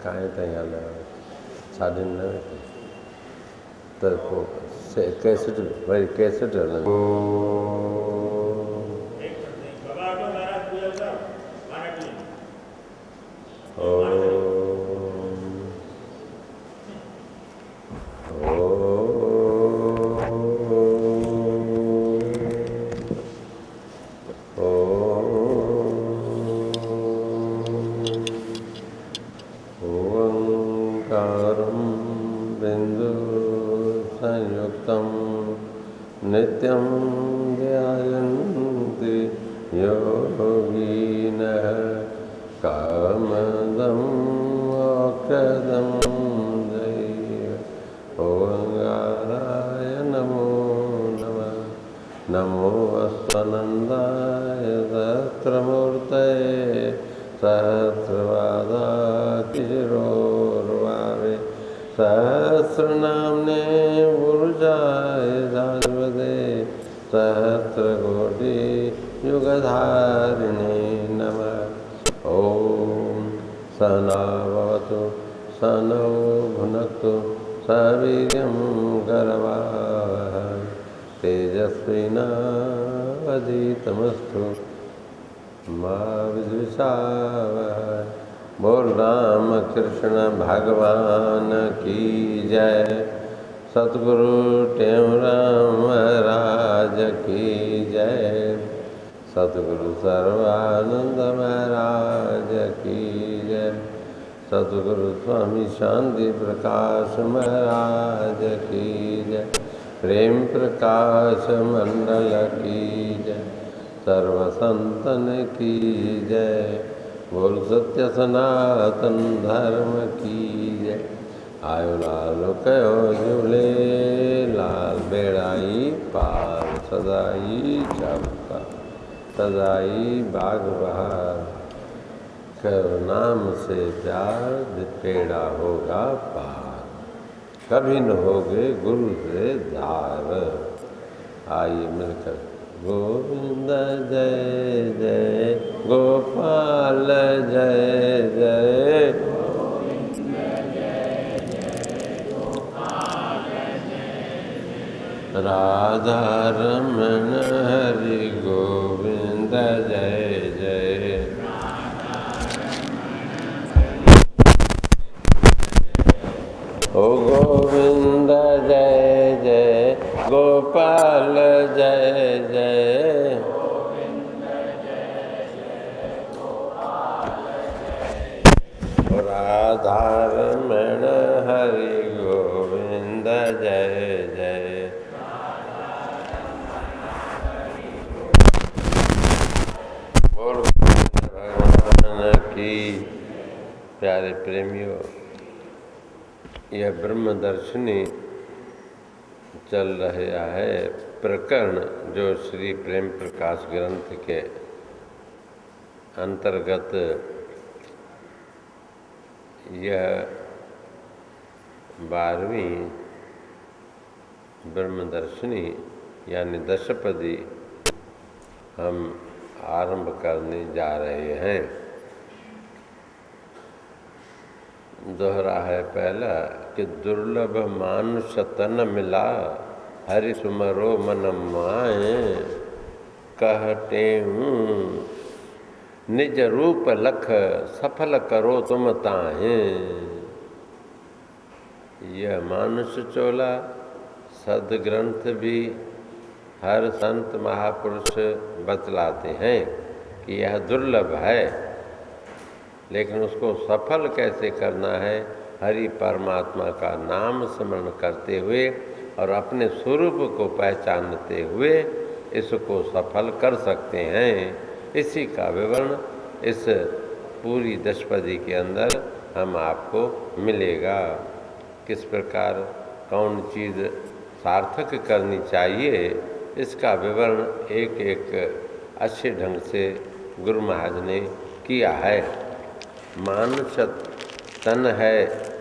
काएं ताईं हलायो 9:30 त पोइ कैसेट वरी कैसेट हलंदी। नित्यं ध्यायन्ति योगिनः कामदं मोक्षदं ओंकाराय नमो नमः। नमो अस्त्वनन्दाय सहस्रमूर्तये सहस्रपादाक्षिशिरोर्वामे सहस्रनाम्ने पुरुषाय शाश्वते सहस्रकोटि युगधारिणे नमः। ॐ सहना भवतु सहनौ भुनक्तु सह वीर्यं करवावहै तेजस्विनावधीतमस्तु मा विद्विषावहै। बोल राम कृष्ण भगवान की जय। सतगुरु टेमराम महाराज की जय। सतगुरु सर्वानंद महाराज की जय। सतगुरु स्वामी शांति प्रकाश महाराज की जय। प्रेम प्रकाश मंडल की जय। सर्व संतन की जय। बोल सत्य सनातन धर्म की जय। आयो लाल कयो झूले लाल बेड़ाई पार सदाई चपका सदाई बाग बहार करो नाम से प्यार पेड़ा होगा पार कभी न होगे गुरु से धार। आइए मिलकर गोविंद जय जय गोपाल जय जय राधा रमण हरि गोविंद जय जय। ओ गोविंद जय जय गोपाल जय जय। राधा रमण हरि गोविंद जय जय। बोल भगवान की। प्यारे प्रेमियों, यह ब्रह्मदर्शिनी चल रहा है प्रकरण जो श्री प्रेम प्रकाश ग्रंथ के अंतर्गत यह 12वीं ब्रह्मदर्शिनी यानी दशपदी हम आरंभ करने जा रहे हैं। दोहरा है पहला कि दुर्लभ मानुष तन मिला हरि सुमरो मन माए कहते निज रूप लख सफल करो तुम ताहे। यह मानुष चोला सदग्रंथ भी हर संत महापुरुष बतलाते हैं कि यह दुर्लभ है, लेकिन उसको सफल कैसे करना है? हरि परमात्मा का नाम स्मरण करते हुए और अपने स्वरूप को पहचानते हुए इसको सफल कर सकते हैं। इसी का विवरण इस पूरी दशपदी के अंदर हम आपको मिलेगा। किस प्रकार कौन चीज़ सार्थक करनी चाहिए इसका विवरण एक एक अच्छे ढंग से गुरु महाराज ने किया है। मानुष तन है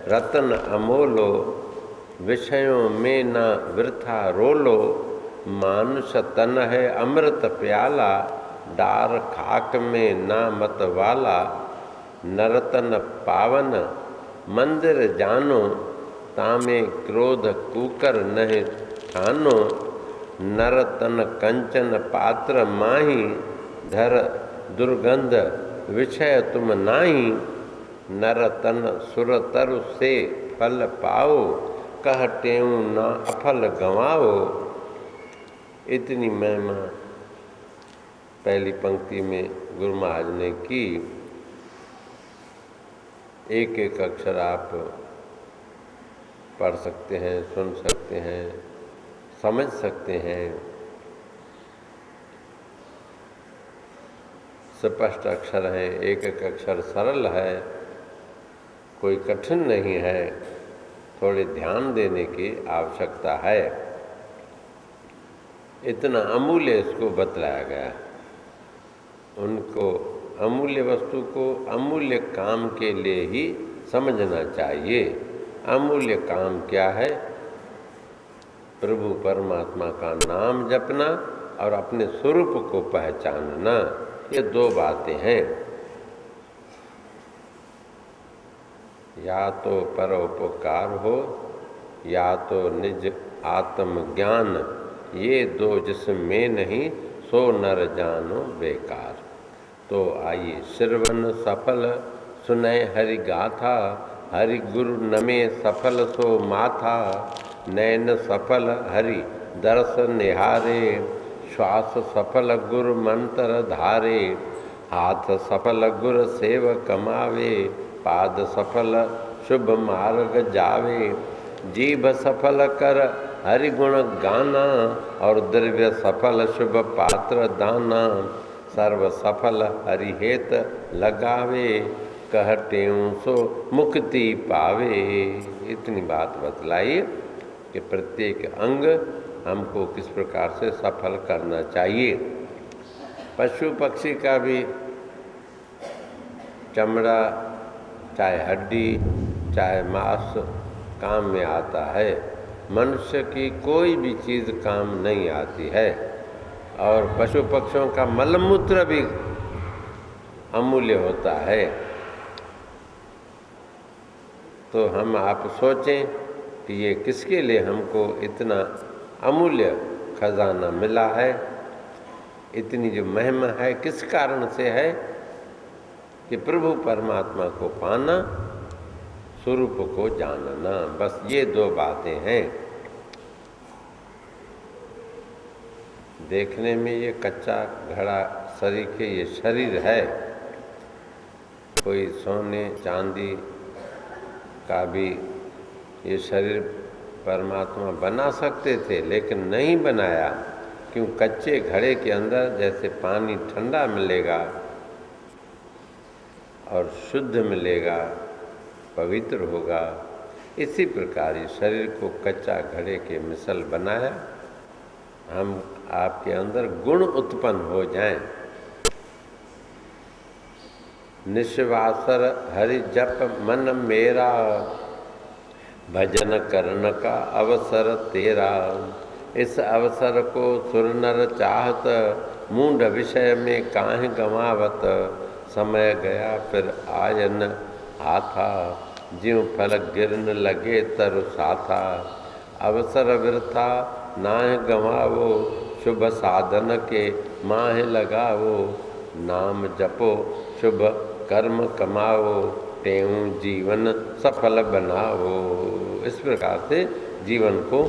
रतन अमोलो विषयों में न वृथा रोलो। मानुष तन है अमृत प्याला डार खाक में ना मत वाला। नरतन पावन मंदिर जानो, तामे क्रोध कूकर नहीं ठानो। नर तन कंचन पात्र माही, धर दुर्गंध विषय तुम नाही। नर तन सुर तरु से फल पाओ, कह टेऊ ना अफल गंवाओ। इतनी महिमा पहली पंक्ति में गुरु महाराज ने की। एक एक अक्षर आप पढ़ सकते हैं, सुन सकते हैं, समझ सकते हैं। स्पष्ट अक्षर है, एक एक अक्षर सरल है, कोई कठिन नहीं है। थोड़े ध्यान देने की आवश्यकता है। इतना अमूल्य इसको बतलाया गया। उनको अमूल्य वस्तु को अमूल्य काम के लिए ही समझना चाहिए। अमूल्य काम क्या है? प्रभु परमात्मा का नाम जपना और अपने स्वरूप को पहचानना, ये दो बातें हैं। या तो परोपकार हो या तो निज आत्मज्ञान, ये दो जिसमें नहीं सो नर जानो बेकार। तो आइए श्रवण सफल सुनै हरि गाथा, हरि गुरु नमे सफल सो माथा। नैन सफल हरि दर्शन निहारे, श्वास सफल गुरु मंत्र धारे। हाथ सफल गुर सेव कमावे, पाद सफल शुभ मार्ग जावे। जीभ सफल कर हरि गुण गाना, और द्रव्य सफल शुभ पात्र दाना। सर्व सफल हरि हेत लगावे, कहटेऊ सो मुक्ति पावे। इतनी बात बतलाई कि प्रत्येक अंग हमको किस प्रकार से सफल करना चाहिए। पशु पक्षी का भी चमड़ा, चाहे हड्डी, चाहे मांस काम में आता है। मनुष्य की कोई भी चीज़ काम नहीं आती है। और पशु पक्षियों का मलमूत्र भी अमूल्य होता है। तो हम आप सोचें कि ये किसके लिए हमको इतना अमूल्य खजाना मिला है, इतनी जो महिमा है किस कारण से है? कि प्रभु परमात्मा को पाना, स्वरूप को जानना, बस ये दो बातें हैं। देखने में ये कच्चा घड़ा सरीखे ये शरीर है। कोई सोने चांदी का भी ये शरीर परमात्मा बना सकते थे, लेकिन नहीं बनाया। क्यों? कच्चे घड़े के अंदर जैसे पानी ठंडा मिलेगा और शुद्ध मिलेगा, पवित्र होगा, इसी प्रकार इस शरीर को कच्चा घड़े के मिसल बनाया। हम आपके अंदर गुण उत्पन्न हो जाएं। निश्वासर हरि जप मन मेरा, भजन करन का अवसर तेरा। इस अवसर को सुर नर चाहत, मूढ़ विषय में काहे गंवावत। समय गया फिर आयन आथा, ज्यों फल गिरन लगे तरु साथा। अवसर वृथा नाह गंवावो, शुभ साधन के माह लगावो। नाम जपो शुभ कर्म कमाओ, तेऊं जीवन सफल बनाओ। इस प्रकार से जीवन को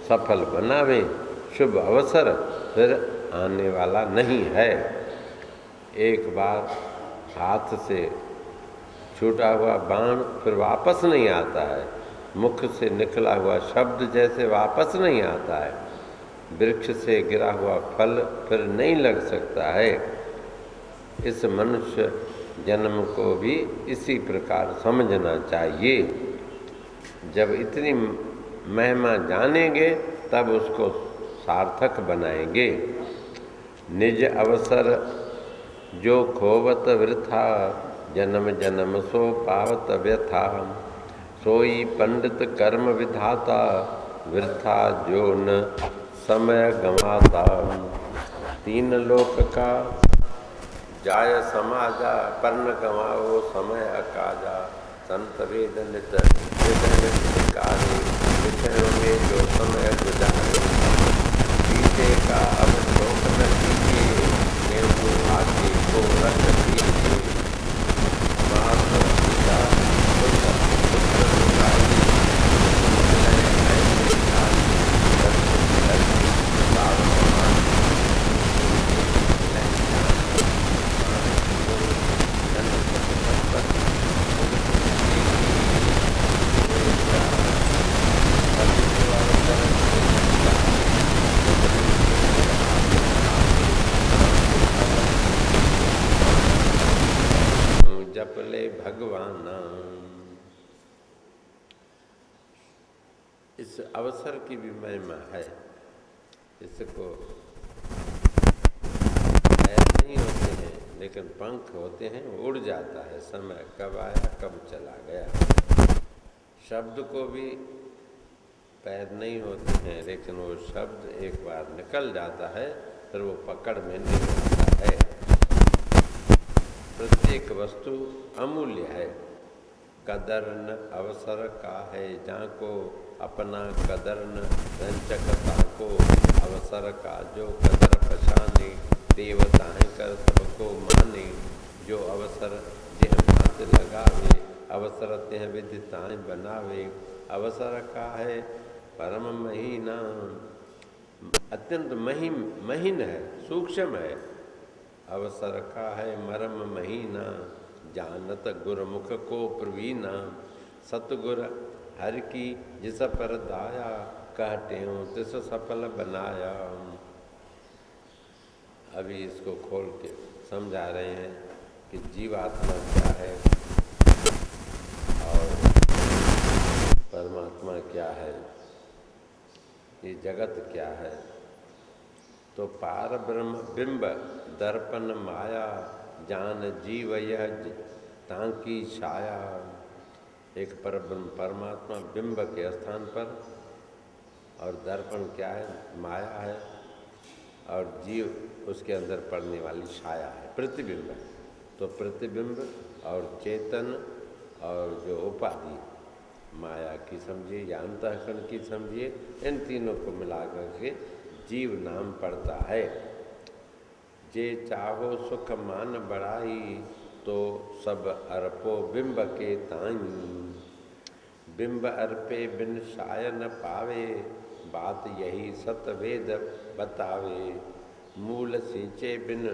सफल बनावे। शुभ अवसर फिर आने वाला नहीं है। एक बार हाथ से छूटा हुआ बाण फिर वापस नहीं आता है। मुख से निकला हुआ शब्द जैसे वापस नहीं आता है। वृक्ष से गिरा हुआ फल फिर नहीं लग सकता है। इस मनुष्य जन्म को भी इसी प्रकार समझना चाहिए। जब इतनी महिमा जानेंगे तब उसको सार्थक बनाएंगे। निज अवसर जो खोवत वृथा, जन्म जन्म सो पावत व्यथा। सोई पंडित कर्म विधाता, वृथा जो न समय गंवाता। तीन लोक का जाय समाजा, पर न गंवाओ समय अकाजा। संत वेद नित हृदय विकारे, विषयों में जो समय गुजारे, बीते का अब शोक न कीजिए, नेमू आगे को रख दीजिए। माता पिता पुत्र पुत्र सुखाई, मिलय ऐसे खाई, दर्शन धरती सावधान, मिलय ज्ञान जन सत्पथ जप ले भगवान नाम। इस अवसर की भी महिमा है। इसको पैर नहीं होते हैं लेकिन पंख होते हैं, उड़ जाता है, समय कब आया कब चला गया। शब्द को भी पैर नहीं होते हैं लेकिन वो शब्द एक बार निकल जाता है फिर वो पकड़ में नहीं आता है। प्रत्येक वस्तु अमूल्य है, कदर न अवसर का है जाको, अपना कदर न रंचकता को अवसर का, जो कदर पछाने देवताएं कर सबको माने, जो अवसर जिह हाथ लगावे अवसर तिह विदिताएं बनावे। अवसर का है परम महीना, अत्यंत महीन है, सूक्ष्म है। अवसर का है मरम महीना, जानत गुरमुख को प्रवीणा। सतगुर हर की जिस पर दाया, कहते हूँ तिस सफल बनाया। अभी इसको खोल के समझा रहे हैं कि जीवात्मा क्या है और परमात्मा क्या है, ये जगत क्या है। तो पार ब्रह्म बिंब दर्पण माया, जान जीव यह तांकी छाया। एक परब्रह्म परमात्मा बिंब के स्थान पर, और दर्पण क्या है, माया है, और जीव उसके अंदर पड़ने वाली छाया है, प्रतिबिंब है। तो प्रतिबिंब और चेतन और जो उपाधि, माया की समझिए या अंतःकरण की समझिए, इन तीनों को मिला करके जीव नाम पड़ता है। जे चाहो सुख मान बढ़ाई, तो सब अर्पो बिंब के ताई। बिंब अर्पे बिन साय न पावे, बात यही सतवेद बतावे। मूल सींचे बिन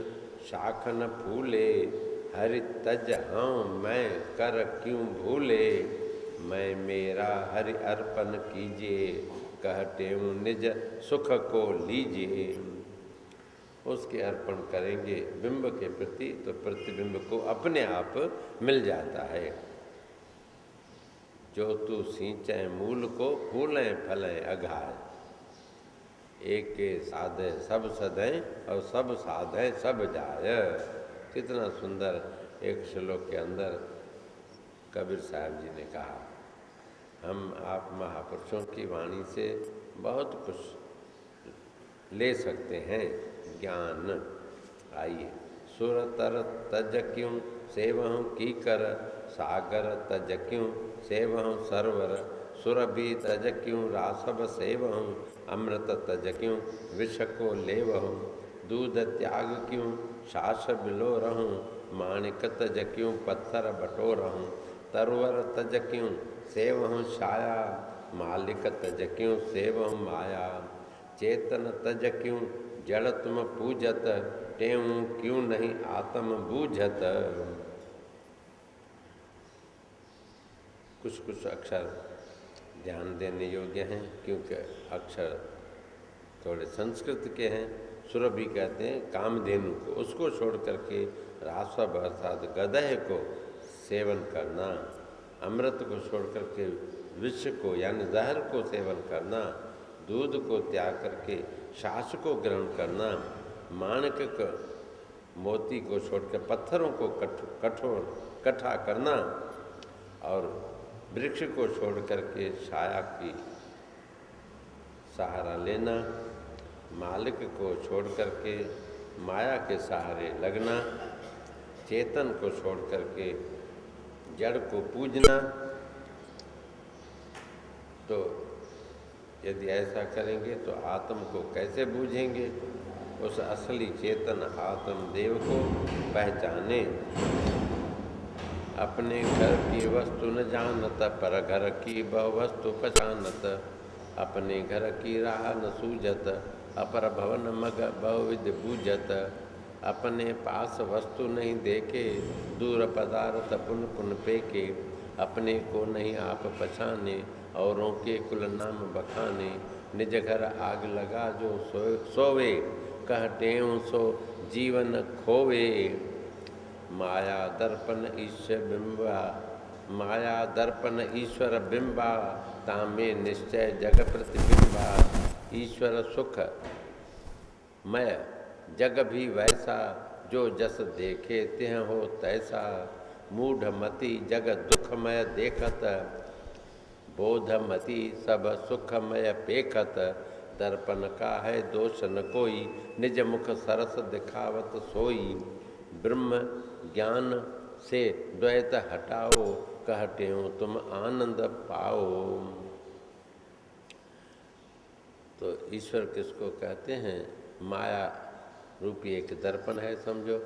शाख न फूले, हरि तज हाँ मैं कर क्यों भूले। मैं मेरा हरि अर्पण कीजिए, कहते हूँ निज सुख को लीजिए। उसके अर्पण करेंगे बिंब के प्रति तो प्रतिबिंब को अपने आप मिल जाता है। जो तू सींचे मूल को, फूलें फलें अघाय। एक के साधे सब सदें और सब साधे सब जाय। कितना सुंदर एक श्लोक के अंदर कबीर साहब जी ने कहा। हम आप महापुरुषों की वाणी से बहुत कुछ ले सकते हैं ज्ञान। आइए। सुर तर तज क्यों सेवहूँ की कर, सागर तज क्यों सेवहूँ सरवर। सुरभि तज क्यों रासव सेवहूँ, अमृत तज क्यों विष को लेवहूँ। दूध त्याग क्यों सास बिलो रहूँ, माणिक तज क्यों पत्थर बटो रहूँ। तरवर तज क्यों सेवहूँ छाया, मालिक तज क्यों सेवहूँ माया। चेतन तज क्यों जड़ तुम पूजत, टेऊँ क्यों नहीं आत्म बूझत। कुछ कुछ अक्षर ध्यान देने योग्य हैं क्योंकि अक्षर थोड़े संस्कृत के हैं। सुरभि कहते हैं कामधेनु को, उसको छोड़ करके रासव अर्थात गदह को सेवन करना, अमृत को छोड़ करके विष को यानी जहर को सेवन करना, दूध को त्याग करके सास को ग्रहण करना, माणिक मोती को छोड़कर पत्थरों को कठा करना, और वृक्ष को छोड़ करके छाया की सहारा लेना, मालिक को छोड़ करके माया के सहारे लगना, चेतन को छोड़ करके जड़ को पूजना, तो यदि ऐसा करेंगे तो आत्म को कैसे बूझेंगे? उस असली चेतन आत्मदेव को पहचाने। अपने घर की वस्तु न जानत, पर घर की बहु वस्तु पहचानत। अपने घर की राह न सूझत, अपर भवन मग बहुविध बूझत। अपने पास वस्तु नहीं देखे, दूर पदार्थ पुन पुन पेके। अपने को नहीं आप पहचाने, औरों के कुल नाम बखाने। निज घर आग लगा जो सोवे, कहतें सो जीवन खोवे। माया दर्पण ईश्वर बिंबा, माया दर्पण ईश्वर बिंबा। तामे निश्चय जग प्रतिबिंबा। ईश्वर सुख मय जग भी वैसा, जो जस देखे तिह हो तैसा। मूढ़मति जग दुखमय देखत, बोधमति सब सुखमय पेखत। दर्पण का है दोष न कोई, निज मुख सरस दिखावत सोई। ब्रह्म ज्ञान से द्वैत हटाओ, कहते हो तुम आनंद पाओ। तो ईश्वर किसको कहते हैं? माया रूपी एक दर्पण है समझो,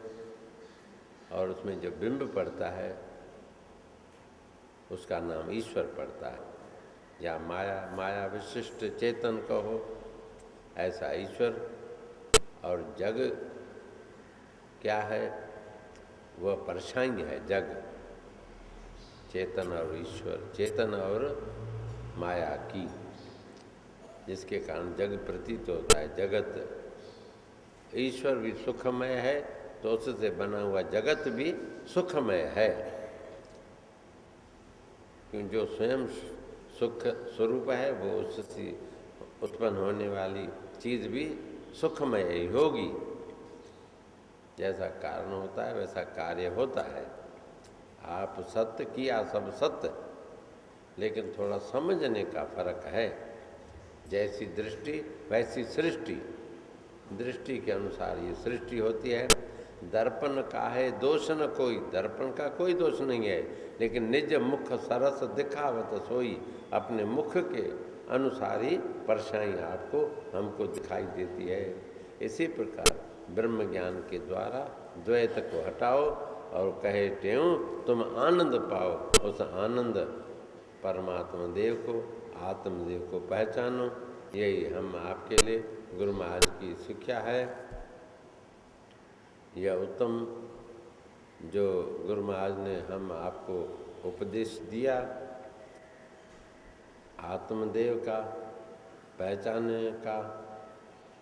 और उसमें जो बिंब पड़ता है उसका नाम ईश्वर पड़ता है, या माया, माया विशिष्ट चेतन कहो, ऐसा ईश्वर। और जग क्या है? वह परछाई है जग, चेतन और ईश्वर, चेतन और माया की, जिसके कारण जग प्रतीत होता है। जगत, ईश्वर भी सुखमय है तो उससे बना हुआ जगत भी सुखमय है, क्योंकि जो स्वयं सुख स्वरूप है वो उससे उत्पन्न होने वाली चीज़ भी सुखमय ही होगी। जैसा कारण होता है वैसा कार्य होता है। आप सत्य किया, सब सत्य, लेकिन थोड़ा समझने का फर्क है। जैसी दृष्टि वैसी सृष्टि, दृष्टि के अनुसार ये सृष्टि होती है। दर्पण का है दोष न कोई, दर्पण का कोई दोष नहीं है, लेकिन निज मुख सरस दिखावत सोई। अपने मुख के अनुसार ही परछाई आपको हमको दिखाई देती है। इसी प्रकार ब्रह्म ज्ञान के द्वारा द्वैत को हटाओ और कहे त्यों तुम आनंद पाओ। उस आनंद परमात्मा देव को, आत्मदेव को पहचानो। यही हम आपके लिए गुरु महाराज की शिक्षा है। यह उत्तम जो गुरु महाराज ने हम आपको उपदेश दिया, आत्मदेव का पहचानने का,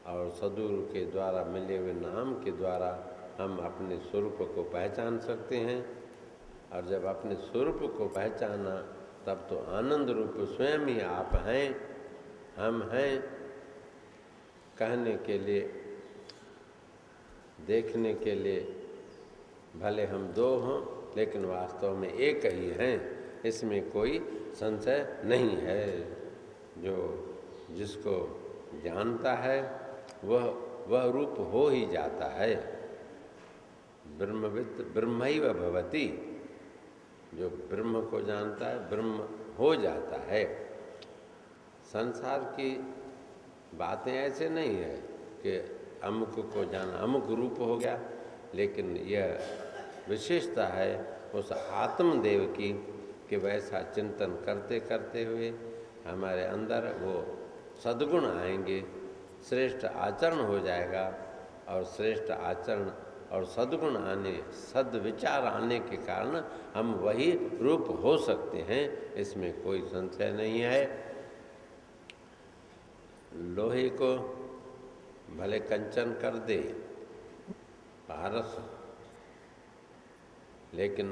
और सद्गुरु के द्वारा मिले हुए नाम के द्वारा हम अपने स्वरूप को पहचान सकते हैं। और जब अपने स्वरूप को पहचाना तब तो आनंद रूप स्वयं ही आप हैं, हम हैं। कहने के लिए, देखने के लिए भले हम दो हों, लेकिन वास्तव में एक ही हैं, इसमें कोई संशय नहीं है। जो जिसको जानता है वह रूप हो ही जाता है। ब्रह्मविद ब्रह्मैव भवति, जो ब्रह्म को जानता है ब्रह्म हो जाता है। संसार की बातें ऐसे नहीं है कि अमुक को जाना, अमुक रूप हो गया, लेकिन यह विशेषता है उस आत्मदेव की कि वैसा चिंतन करते करते हुए हमारे अंदर वो सद्गुण आएंगे, श्रेष्ठ आचरण हो जाएगा। और श्रेष्ठ आचरण और सद्गुण आने, सद्विचार आने के कारण हम वही रूप हो सकते हैं, इसमें कोई संशय नहीं है। लोहे को भले कंचन कर दे पारस, लेकिन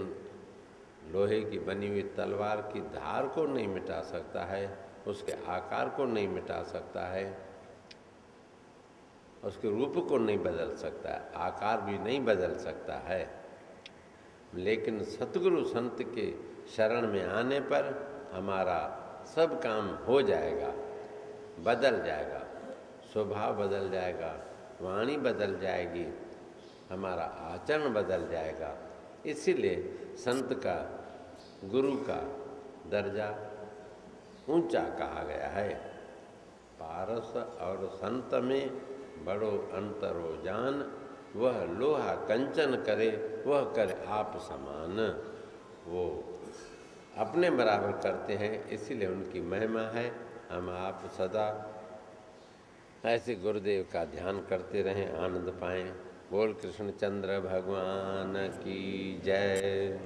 लोहे की बनी हुई तलवार की धार को नहीं मिटा सकता है, उसके आकार को नहीं मिटा सकता है, उसके रूप को नहीं बदल सकता है, आकार भी नहीं बदल सकता है। लेकिन सतगुरु संत के शरण में आने पर हमारा सब काम हो जाएगा, बदल जाएगा, स्वभाव बदल जाएगा, वाणी बदल जाएगी, हमारा आचरण बदल जाएगा। इसीलिए संत का गुरु का दर्जा ऊंचा कहा गया है। पारस और संत में बड़ो अंतरो जान, वह लोहा कंचन करे वह करे आप समान। वो अपने बराबर करते हैं, इसीलिए उनकी महिमा है। हम आप सदा ऐसे गुरुदेव का ध्यान करते रहें, आनंद पाएं। बोल कृष्णचंद्र भगवान की जय।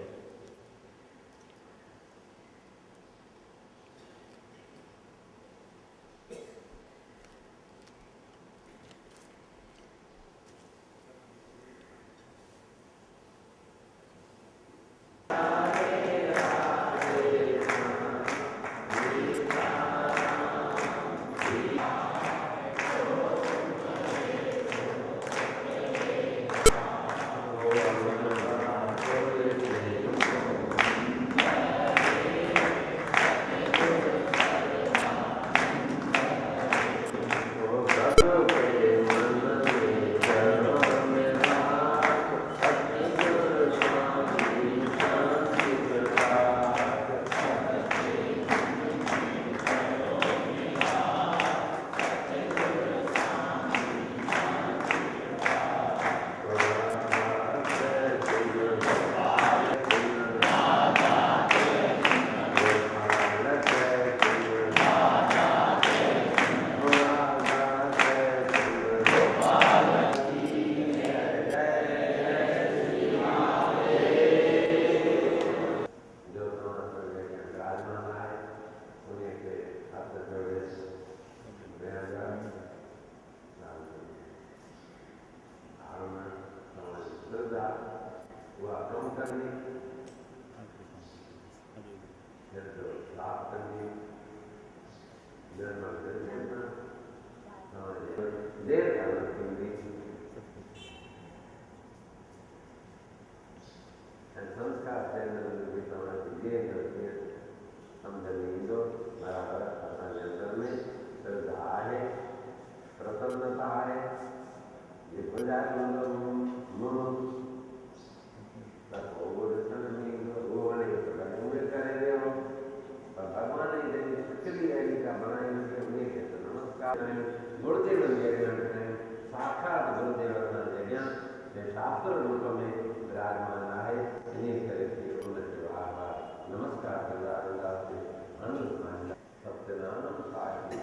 प्रसन्नता है, ये मूर्ति बन गए साक्षात गुरुदेव शास्त्र रूप में विराजमान है। नमस्कार सत्यनारायण साक्षी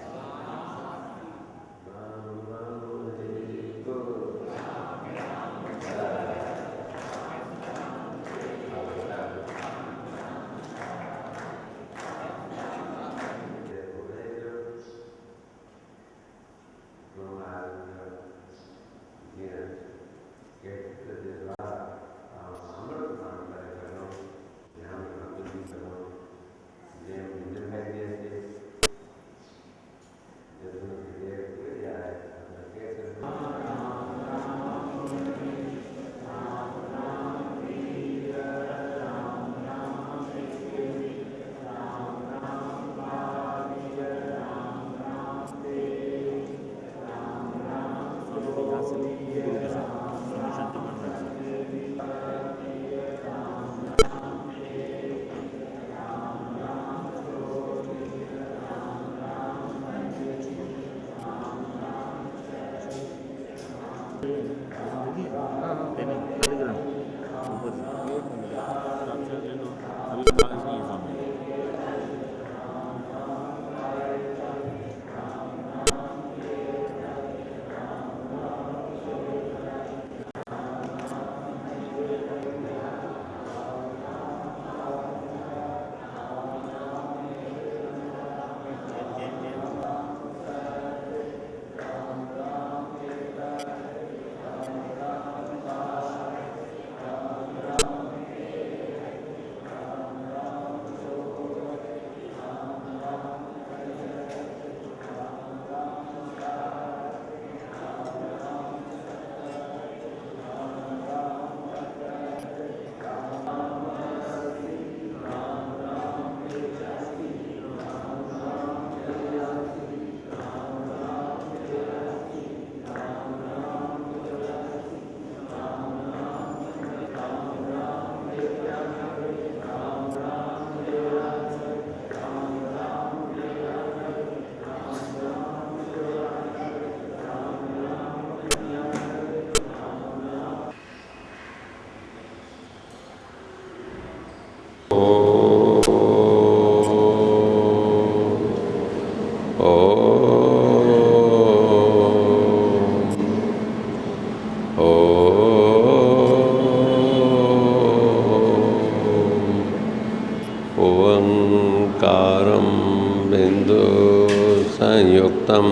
युक्तं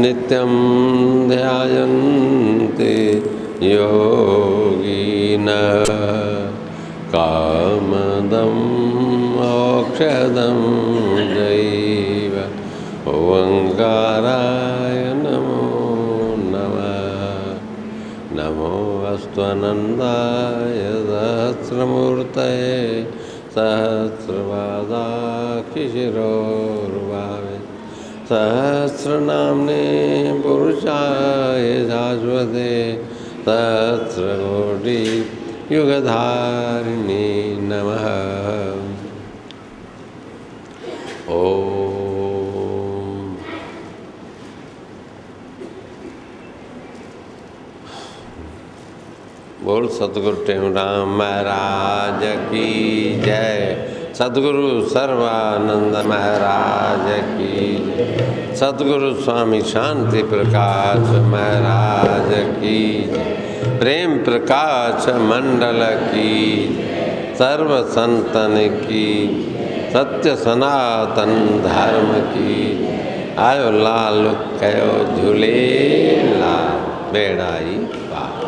नित्यं ध्यायन्ते योगिनः कामदं मोक्षदं चैव ओंकाराय नमो नमः। नमो अस्त्वनन्दाय सहस्रमूर्तये सहस्रपादाक्षिशिरोर्भावे सहस्रनाम्ने पुरुषाय शाश्वते सहस्रकोटि युगधारिणे नमः। ओम। बोल सतगुरु टेऊराम महाराज की जय। सतगुरु सर्वानंद महाराज की जय। सतगुरु स्वामी शांति प्रकाश महाराज की जय। प्रेम प्रकाश मंडल की सर्व संतन की सत्य सनातन धर्म की आयो लाल कयो झूले लाल बेड़ाई पार।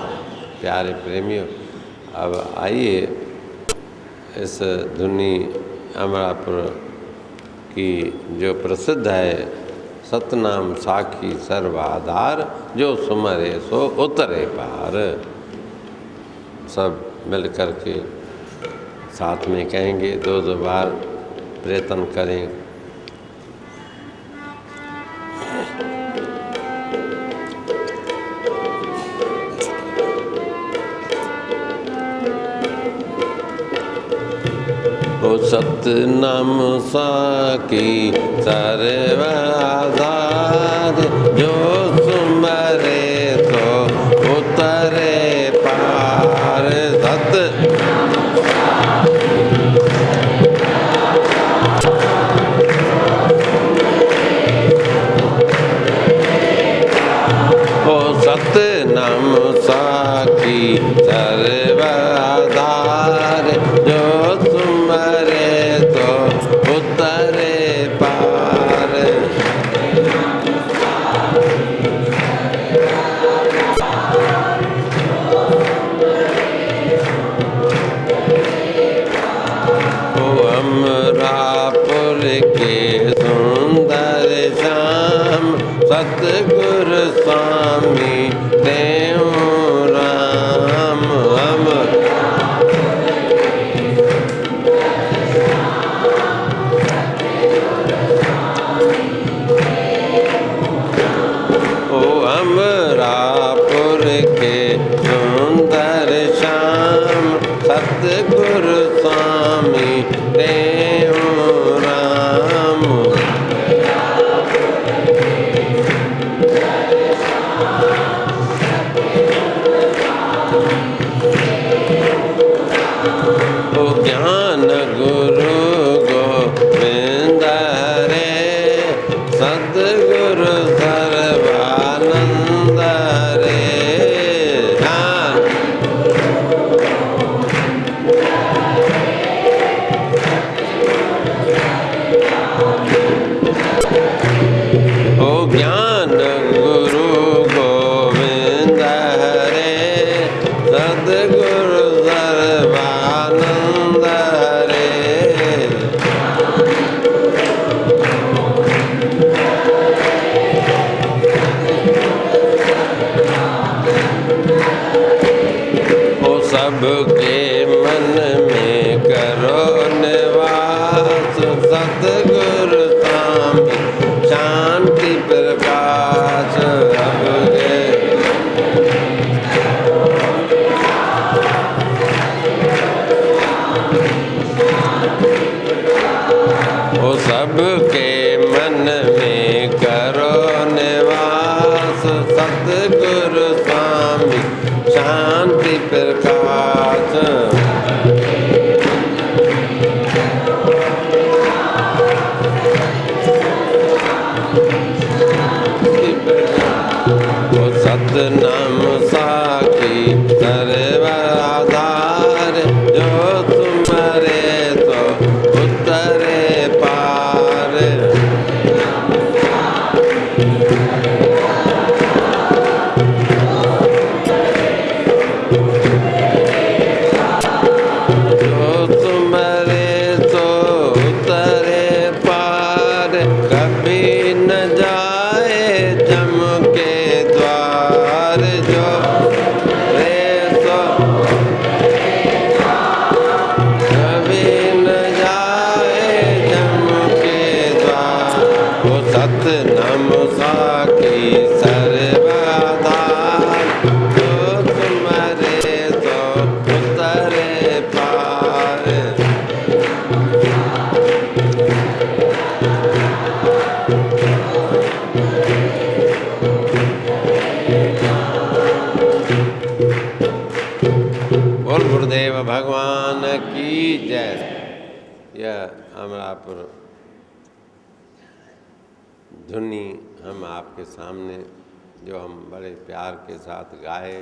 प्यारे प्रेमियों, अब आइए इस धुनी अमरापुर की जो प्रसिद्ध है सतनाम साखी सर्वाधार जो सुमरे सो उतरे पार। सब मिल कर के साथ में कहेंगे, दो दो बार प्रयत्न करें। ओ सतनाम साखी सर्वाधार जो सुमरे तो उतरे पार। सत ओ सतनाम साखी सर्वाधार जो सुमरे तो उतरे पार। ओ अमरापुर के सुंदर श्याम सतगुरु स्वामी टेऊराम। अमरापुर के सुंदर श्याम सतगुरु स्वामी टेऊराम। ओ ज्ञान गुरु गोविंद रे सतगुरु सर्वानंद रे। ओ ज्ञान गुरु गोविंद रे सतगुरु सर्वानंद रे। ओ सबके मन में करो निवास सतगुरु स्वामी शांति प्रकाश। ओ सबके मन में करो निवास सतगुरु स्वामी शांति प्रकाश। ओ सतनाम साखी सर्वाधार जो सुमरे तो उतरे पार। बोल गुरुदेव भगवान की जय। यह अमरापुर धुनी हम आपके सामने जो हम बड़े प्यार के साथ गाए,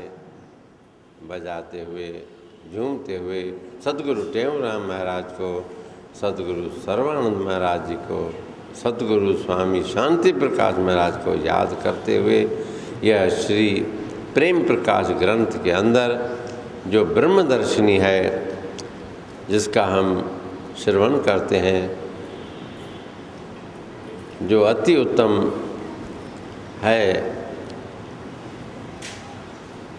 बजाते हुए, झूमते हुए सद्गुरु टेऊराम महाराज को, सद्गुरु सर्वानंद महाराज जी को, सद्गुरु स्वामी शांति प्रकाश महाराज को याद करते हुए यह श्री प्रेम प्रकाश ग्रंथ के अंदर जो ब्रह्मदर्शिनी है, जिसका हम श्रवण करते हैं, जो अति उत्तम है,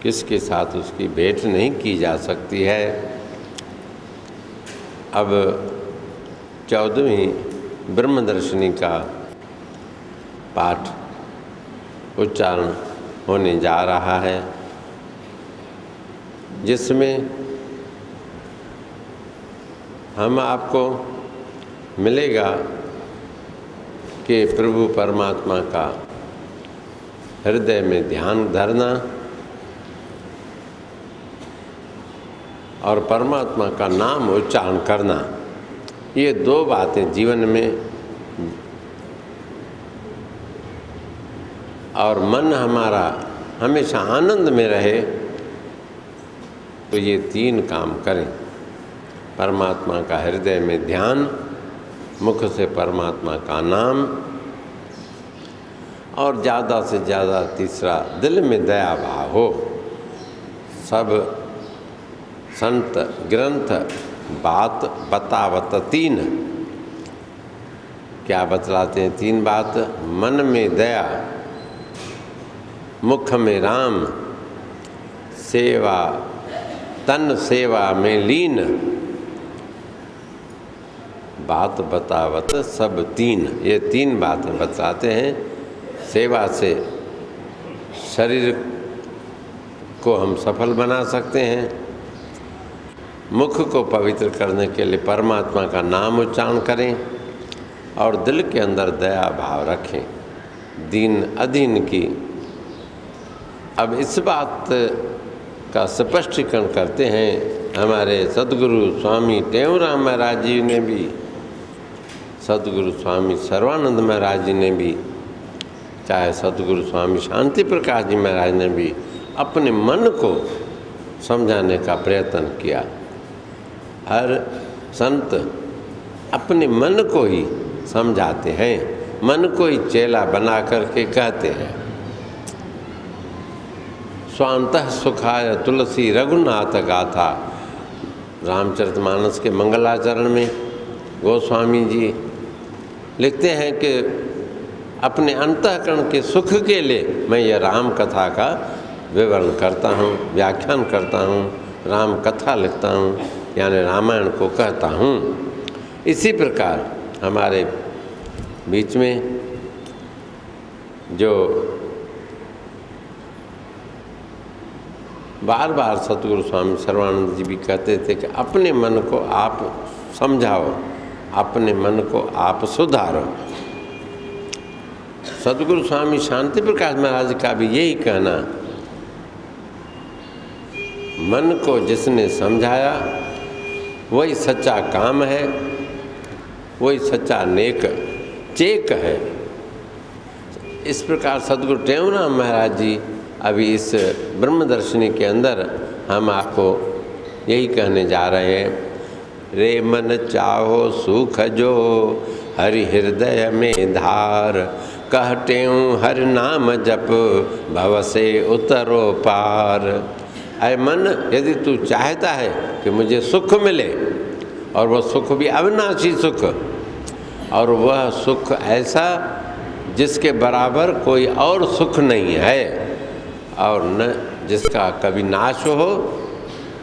किसके साथ उसकी भेंट नहीं की जा सकती है। अब 14वीं ब्रह्मदर्शिनी का पाठ उच्चारण होने जा रहा है, जिसमें हम आपको मिलेगा कि प्रभु परमात्मा का हृदय में ध्यान धरना और परमात्मा का नाम उच्चारण करना, ये दो बातें जीवन में, और मन हमारा हमेशा आनंद में रहे, तो ये तीन काम करें। परमात्मा का हृदय में ध्यान, मुख से परमात्मा का नाम, और ज़्यादा से ज़्यादा तीसरा दिल में दया भाव हो। सब संत ग्रंथ बात बतावत तीन, क्या बतलाते हैं? तीन बात। मन में दया, मुख में राम, सेवा तन सेवा में लीन, बात बतावत सब तीन। ये तीन बातें बताते हैं। सेवा से शरीर को हम सफल बना सकते हैं, मुख को पवित्र करने के लिए परमात्मा का नाम उच्चारण करें, और दिल के अंदर दया भाव रखें, दीन अधीन की। अब इस बात का स्पष्टीकरण करते हैं हमारे सद्गुरु स्वामी टेऊराम महाराज जी ने भी, सद्गुरु स्वामी सर्वानंद महाराज जी ने भी, चाहे सद्गुरु स्वामी शांति प्रकाश जी महाराज ने भी अपने मन को समझाने का प्रयत्न किया। हर संत अपने मन को ही समझाते हैं, मन को ही चेला बना करके कहते हैं। स्वांतः सुखाय तुलसी रघुनाथ गाथा, रामचरितमानस के मंगलाचरण में गोस्वामी जी लिखते हैं कि अपने अंतःकरण के सुख के लिए मैं यह राम कथा का विवरण करता हूँ, व्याख्यान करता हूँ, राम कथा लिखता हूँ, यानी रामायण को कहता हूँ। इसी प्रकार हमारे बीच में जो बार बार सतगुरु स्वामी सर्वानंद जी भी कहते थे कि अपने मन को आप समझाओ, अपने मन को आप सुधारो। सतगुरु स्वामी शांति प्रकाश महाराज का भी यही कहना, मन को जिसने समझाया वही सच्चा काम है, वही सच्चा नेक चेक है। इस प्रकार सद्गुरु टेऊराम महाराज जी अभी इस ब्रह्मदर्शिनी के अंदर हम आपको यही कहने जा रहे हैं। रे मन चाहो सुख जो हरि हृदय में धार, कहते हूँ हर नाम जप भव से उतरो पार। ऐ मन, यदि तू चाहता है कि मुझे सुख मिले, और वह सुख भी अविनाशी सुख, और वह सुख ऐसा जिसके बराबर कोई और सुख नहीं है, और न जिसका कभी नाश हो,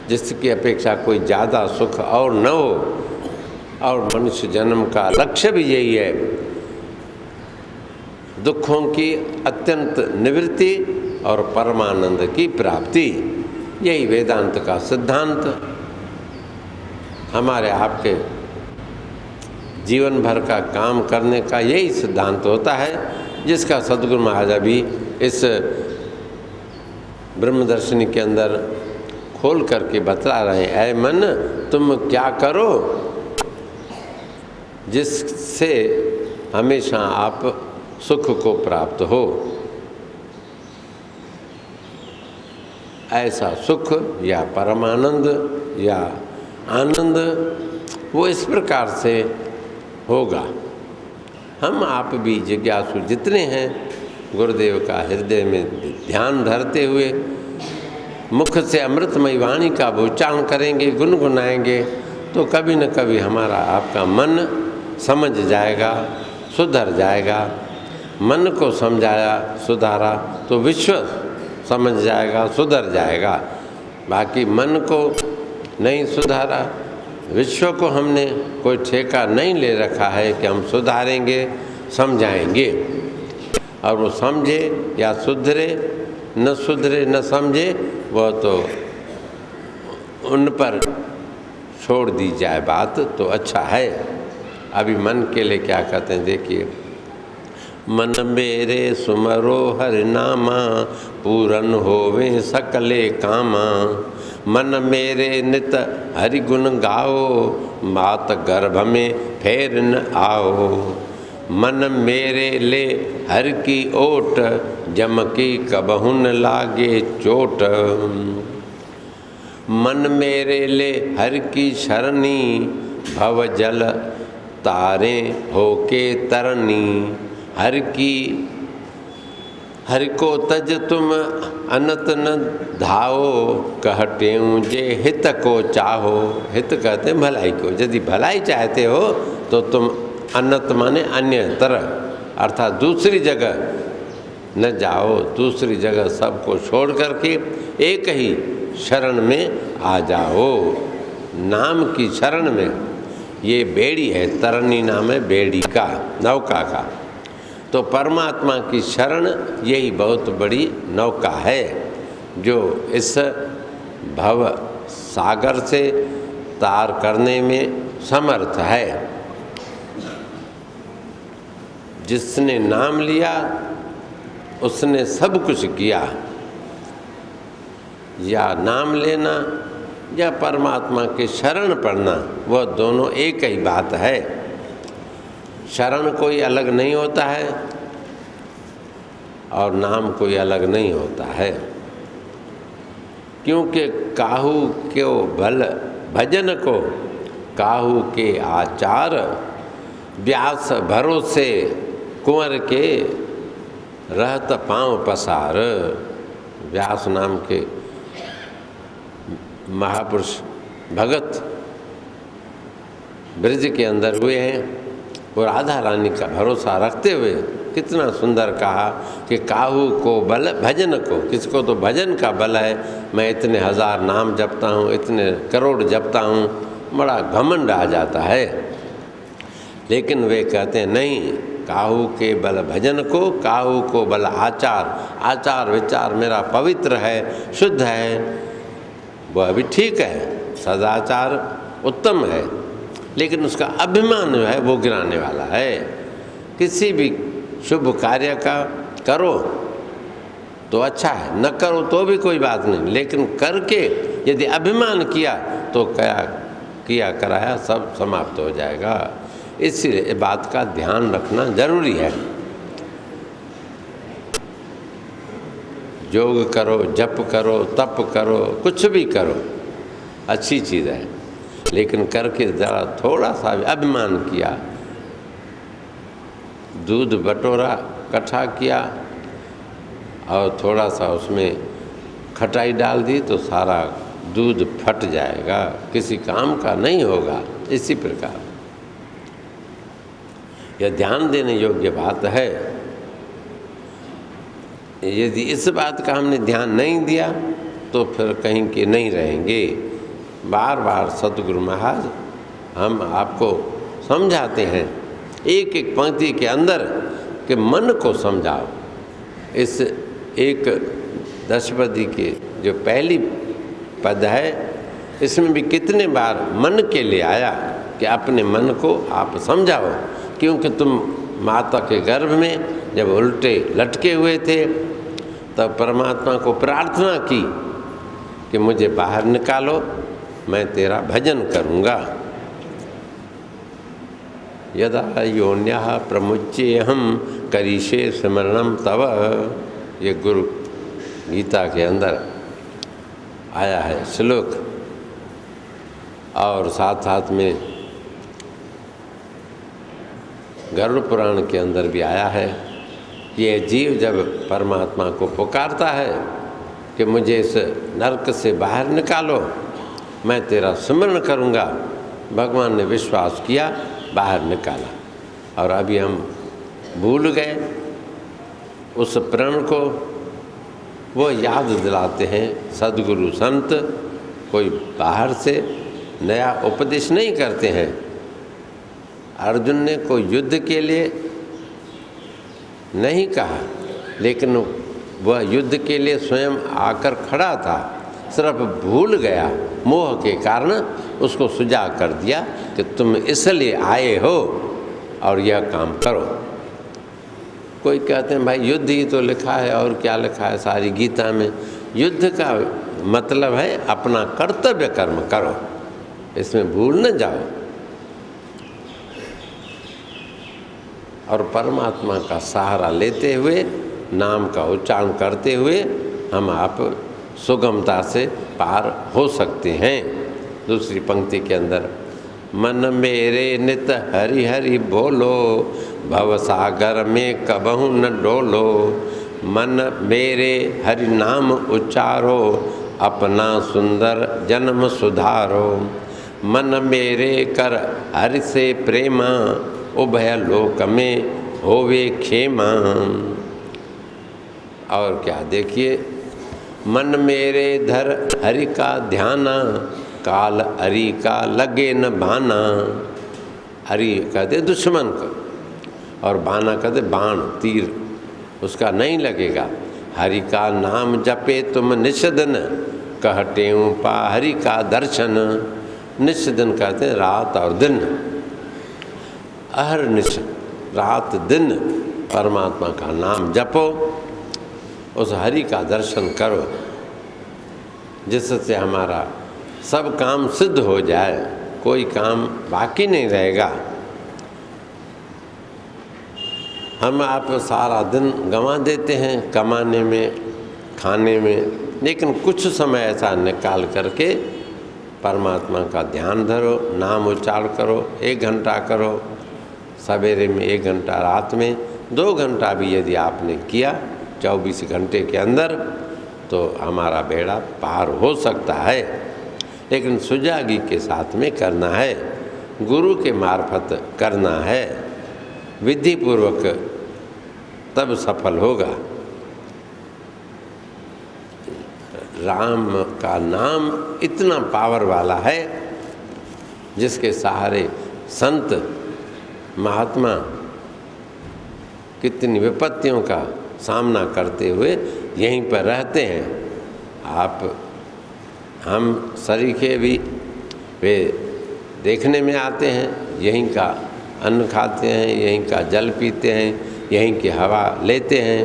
जिसकी अपेक्षा कोई ज़्यादा सुख और न हो। और मनुष्य जन्म का लक्ष्य भी यही है, दुखों की अत्यंत निवृत्ति और परमानंद की प्राप्ति। यही वेदांत का सिद्धांत हमारे आपके जीवन भर का काम करने का यही सिद्धांत होता है, जिसका सद्गुरु महाराज भी इस ब्रह्मदर्शिनी के अंदर खोल करके बतला रहे हैं, ऐ मन तुम क्या करो जिससे हमेशा आप सुख को प्राप्त हो। ऐसा सुख या परमानंद या आनंद वो इस प्रकार से होगा। हम आप भी जिज्ञासु जितने हैं, गुरुदेव का हृदय में ध्यान धरते हुए मुख से अमृतमयी वाणी का उच्चारण करेंगे, गुनगुनाएंगे, तो कभी न कभी हमारा आपका मन समझ जाएगा, सुधर जाएगा। मन को समझाया सुधारा तो विश्व समझ जाएगा, सुधर जाएगा। बाकी मन को नहीं सुधारा, विश्व को हमने कोई ठेका नहीं ले रखा है कि हम सुधारेंगे, समझाएंगे। और वो समझे या सुधरे न सुधरे न समझे, वह तो उन पर छोड़ दी जाए बात तो अच्छा है। अभी मन के लिए क्या कहते हैं, देखिए, मन मेरे सुमरो हरि नामा, पूरन होवे सकले कामा। मन मेरे नित हरि गुण गाओ, मात गर्भ में फेर न आओ। मन मेरे ले हर की ओट, जम की कबहु न लागे चोट। मन मेरे ले हर की शरणी, भव जल तारे होके तरनी। हर को तज तुम अनत न धाओ, कहटेऊँ जे हित को चाहो। हित कहते हैं भलाई को। यदि भलाई चाहते हो तो तुम अनत माने अन्य तरह, अर्थात दूसरी जगह न जाओ, दूसरी जगह सबको छोड़ करके एक ही शरण में आ जाओ, नाम की शरण में। ये बेड़ी है, तरनी नाम है बेड़ी का, नौका का। तो परमात्मा की शरण यही बहुत बड़ी नौका है, जो इस भव सागर से तार करने में समर्थ है। जिसने नाम लिया उसने सब कुछ किया। या नाम लेना या परमात्मा के शरण पड़ना, वह दोनों एक ही बात है। शरण कोई अलग नहीं होता है और नाम कोई अलग नहीं होता है, क्योंकि काहू क्यों भल भजन को काहू के आचार। व्यास भरोसे कुंवर के रहत पाँव पसार। व्यास नाम के महापुरुष भगत ब्रज के अंदर हुए हैं, और राधा रानी का भरोसा रखते हुए कितना सुंदर कहा कि काहू को बल भजन को। किसको तो भजन का बल है, मैं इतने हजार नाम जपता हूँ, इतने करोड़ जपता हूँ, बड़ा घमंड आ जाता है। लेकिन वे कहते हैं नहीं, काहू के बल भजन को, काहू को बल आचार। आचार विचार मेरा पवित्र है, शुद्ध है, वह भी ठीक है, सदाचार उत्तम है, लेकिन उसका अभिमान जो है वो गिराने वाला है। किसी भी शुभ कार्य का करो तो अच्छा है, न करो तो भी कोई बात नहीं, लेकिन करके यदि अभिमान किया तो किया कराया सब समाप्त हो जाएगा। इसलिए बात का ध्यान रखना जरूरी है। योग करो, जप करो, तप करो, कुछ भी करो, अच्छी चीज़ है, लेकिन करके ज़रा थोड़ा सा भी अभिमान किया, दूध बटोरा इकट्ठा किया और थोड़ा सा उसमें खटाई डाल दी तो सारा दूध फट जाएगा, किसी काम का नहीं होगा। इसी प्रकार यह ध्यान देने योग्य बात है। यदि इस बात का हमने ध्यान नहीं दिया तो फिर कहीं के नहीं रहेंगे। बार बार सतगुरु महाराज हम आपको समझाते हैं एक एक पंक्ति के अंदर कि मन को समझाओ। इस एक दशपदी के जो पहली पद है, इसमें भी कितने बार मन के लिए आया कि अपने मन को आप समझाओ, क्योंकि तुम माता के गर्भ में जब उल्टे लटके हुए थे तब परमात्मा को प्रार्थना की कि मुझे बाहर निकालो, मैं तेरा भजन करूँगा। यदा योन्यः प्रमुच्येऽहं करिष्ये स्मरणं तव, ये गुरु गीता के अंदर आया है श्लोक, और साथ साथ में गरुड़ पुराण के अंदर भी आया है। ये जीव जब परमात्मा को पुकारता है कि मुझे इस नरक से बाहर निकालो, मैं तेरा स्मरण करूँगा, भगवान ने विश्वास किया, बाहर निकाला। और अभी हम भूल गए उस प्रण को, वो याद दिलाते हैं सद्गुरु संत। कोई बाहर से नया उपदेश नहीं करते हैं। अर्जुन ने कोई युद्ध के लिए नहीं कहा, लेकिन वह युद्ध के लिए स्वयं आकर खड़ा था, सिर्फ भूल गया, मोह के कारण उसको सुझा कर दिया कि तुम इसलिए आए हो और यह काम करो। कोई कहते हैं भाई युद्ध ही तो लिखा है, और क्या लिखा है सारी गीता में? युद्ध का मतलब है अपना कर्तव्य कर्म करो, इसमें भूल न जाओ। और परमात्मा का सहारा लेते हुए, नाम का उच्चारण करते हुए हम आप सुगमता से पार हो सकते हैं। दूसरी पंक्ति के अंदर, मन मेरे नित हरि हरि बोलो, भव सागर में कबहु न डोलो। मन मेरे हरि नाम उच्चारो, अपना सुंदर जन्म सुधारो। मन मेरे कर हरि से प्रेमा, उभय लोक में होवे खेमा। और क्या देखिए, मन मेरे धर हरि का ध्याना, काल हरि का लगे न बाना। हरि कहते दुश्मन को, और बाना कहते बाण तीर, उसका नहीं लगेगा। हरि का नाम जपे तुम निष्दिन, कहते पा हरि का दर्शन। निष्दिन कहते हैं रात और दिन, अहरनिश रात दिन परमात्मा का नाम जपो, उस हरि का दर्शन करो, जिससे हमारा सब काम सिद्ध हो जाए, कोई काम बाकी नहीं रहेगा। हम आप सारा दिन गंवा देते हैं कमाने में, खाने में, लेकिन कुछ समय ऐसा निकाल करके परमात्मा का ध्यान धरो, नाम उच्चारण करो। 1 घंटा करो सवेरे में, 1 घंटा रात में, 2 घंटा भी यदि आपने किया 24 घंटे के अंदर, तो हमारा बेड़ा पार हो सकता है। लेकिन सुजागी के साथ में करना है, गुरु के मार्फत करना है, विधि पूर्वक, तब सफल होगा। राम का नाम इतना पावर वाला है, जिसके सहारे संत महात्मा कितनी विपत्तियों का सामना करते हुए यहीं पर रहते हैं। हम सरीखे भी वे देखने में आते हैं, यहीं का अन्न खाते हैं, यहीं का जल पीते हैं, यहीं की हवा लेते हैं,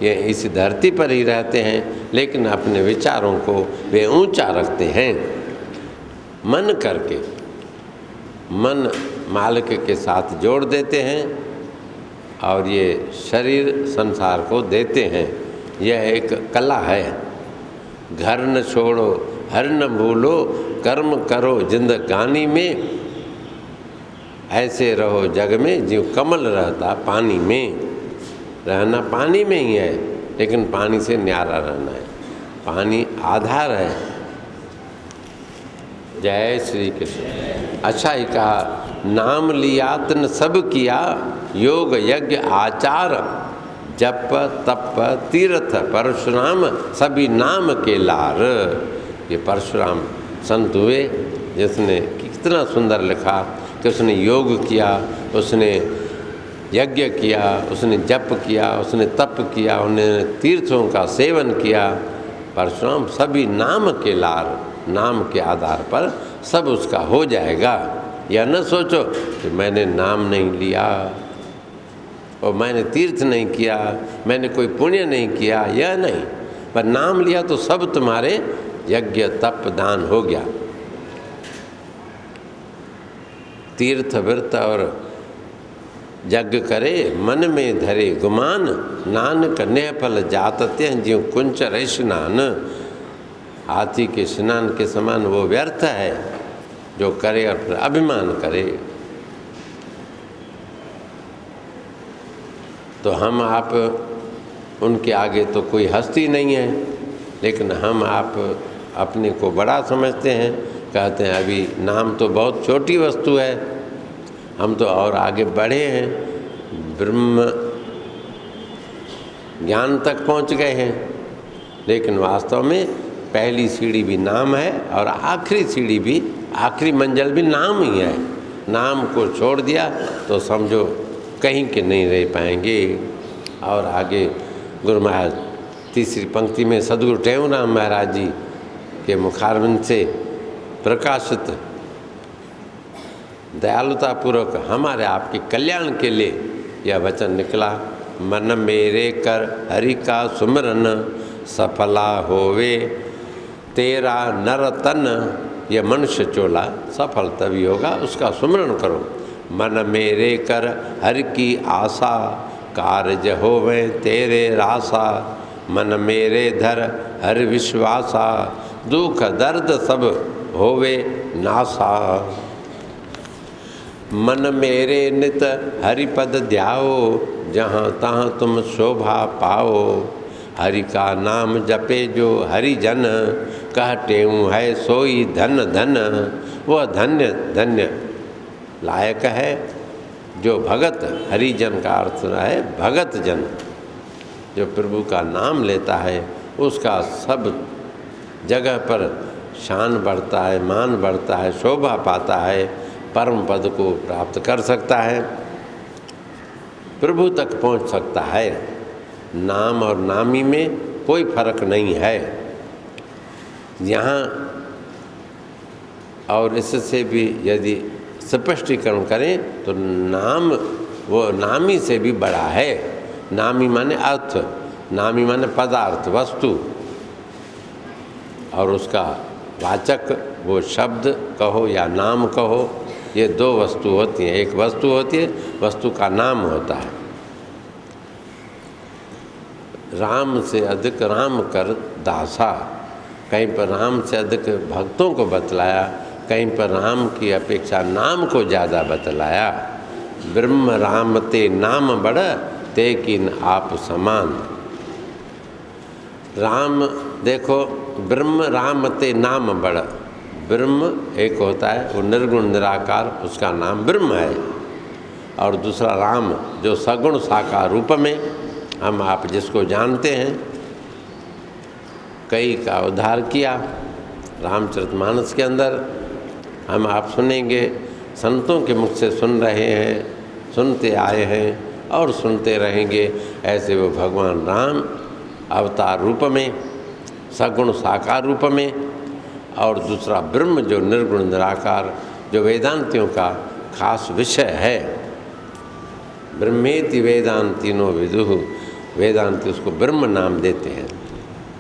ये इस धरती पर ही रहते हैं, लेकिन अपने विचारों को वे ऊंचा रखते हैं। मन करके, मन मालिक के साथ जोड़ देते हैं और ये शरीर संसार को देते हैं। यह एक कला है। घर न छोड़ो, हर न भूलो, कर्म करो जिंदगानी में। ऐसे रहो जग में जो कमल रहता पानी में। रहना पानी में ही है, लेकिन पानी से न्यारा रहना है। पानी आधार है। जय श्री कृष्ण। अच्छा ही कहा, नाम लिया तन सब किया, योग यज्ञ आचार, जप तप तीर्थ परशुराम, सभी नाम के लार। ये परशुराम संत हुए, जिसने कितना सुंदर लिखा कि उसने योग किया, उसने यज्ञ किया, उसने जप किया, उसने तप किया, उन्होंने तीर्थों का सेवन किया। परशुराम सभी नाम के लार, नाम के आधार पर सब उसका हो जाएगा। यह न सोचो कि मैंने नाम नहीं लिया, और मैंने तीर्थ नहीं किया, मैंने कोई पुण्य नहीं किया, यह नहीं, पर नाम लिया तो सब तुम्हारे यज्ञ तप दान हो गया। तीर्थ व्रत और यज्ञ करे, मन में धरे गुमान, नानक नेह फल जात त्यह ज्यों कुंच रहे स्नान। हाथी के स्नान के समान वो व्यर्थ है जो करे और फिर अभिमान करे। तो हम आप उनके आगे तो कोई हस्ती नहीं है, लेकिन हम आप अपने को बड़ा समझते हैं, कहते हैं अभी नाम तो बहुत छोटी वस्तु है, हम तो और आगे बढ़े हैं, ब्रह्म ज्ञान तक पहुंच गए हैं। लेकिन वास्तव में पहली सीढ़ी भी नाम है और आखिरी सीढ़ी भी, आखिरी मंजिल भी नाम ही है। नाम को छोड़ दिया तो समझो कहीं के नहीं रह पाएंगे। और आगे गुरु महाराज तीसरी पंक्ति में सदगुरु टेऊराम महाराज जी के मुखारविंद से प्रकाशित दयालुतापूर्वक हमारे आपके कल्याण के लिए यह वचन निकला, मन मेरे कर हरि का सुमरन, सफला होवे तेरा नर तन। यह मनुष्य चोला सफल तभी होगा, उसका सुमरण करो। मन मेरे कर हरि की आशा, कार्य होवे तेरे रासा। मन मेरे धर हरि विश्वासा, दुख दर्द सब होवे नासा। मन मेरे नित हरिपद ध्याओ, जहाँ तहाँ तुम शोभा पाओ। हरि का नाम जपे जो हरिजन, कहते हूँ है सोई धन धन। वह धन्य धन्य लायक है जो भगत, हरिजन का अर्थ है भगत जन, जो प्रभु का नाम लेता है उसका सब जगह पर शान बढ़ता है, मान बढ़ता है, शोभा पाता है, परम पद को प्राप्त कर सकता है, प्रभु तक पहुंच सकता है। नाम और नामी में कोई फर्क नहीं है यहाँ। और इससे भी यदि स्पष्टीकरण करें तो नाम वो नामी से भी बड़ा है। नामी माने अर्थ, नामी माने पदार्थ, वस्तु, और उसका वाचक वो शब्द कहो या नाम कहो, ये दो वस्तु होती हैं। एक वस्तु होती है, वस्तु का नाम होता है। राम से अधिक राम कर दासा, कहीं पर राम से अधिक भक्तों को बतलाया, कहीं पर राम की अपेक्षा नाम को ज़्यादा बतलाया। ब्रह्म राम ते नाम बड़, ते किन आप समान। राम देखो, ब्रह्म राम ते नाम बड़। ब्रह्म एक होता है वो निर्गुण निराकार, उसका नाम ब्रह्म है। और दूसरा राम जो सगुण साकार रूप में हम आप जिसको जानते हैं, कई का उद्धार किया रामचरितमानस के अंदर। हम आप सुनेंगे, संतों के मुख से सुन रहे हैं, सुनते आए हैं और सुनते रहेंगे। ऐसे वो भगवान राम अवतार रूप में, सगुण साकार रूप में, और दूसरा ब्रह्म जो निर्गुण निराकार, जो वेदांतियों का खास विषय है। ब्रह्मेति वेदांतिनो विदुः, वेदांति उसको ब्रह्म नाम देते हैं,